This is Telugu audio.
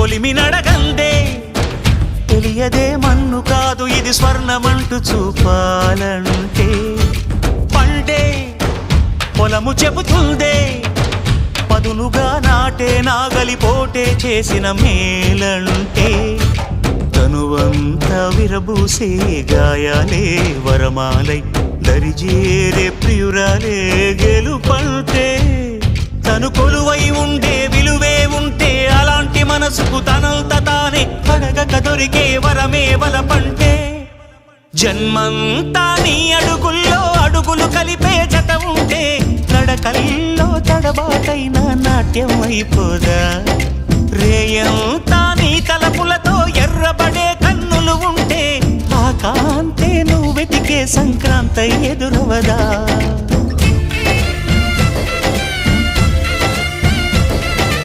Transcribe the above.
కొలిమి నడగందే తెలియదే మన్ను కాదు ఇది స్వర్ణమంటూ చూపాలంటే పండే పొలము చెబుతుందే పదునుగా నాటే నాగలిపోటే చేసిన మేలంటే తనువంతా విరబూసే గాయాలే వరమాలై దరిజేరే ప్రియురాలే గెలుపంటే తను కొలువై ఉండే విలువే ఉంటే అలాంటి మనసుకు తనంత తానే అడగక దొరికే వరమే వలపంటే జన్మంతా నీ అడుగుల్లో అడుగులు కలిపే జత ఉంటే నడకల్లో తడబాటైన నాట్యం అయిపోదా రేయంతా నీ తలపులతో ఎర్రబడే కన్నులు ఉంటే ఆ కాంతే నువ్వు వెతికే సంక్రాంతి ఎదురవదా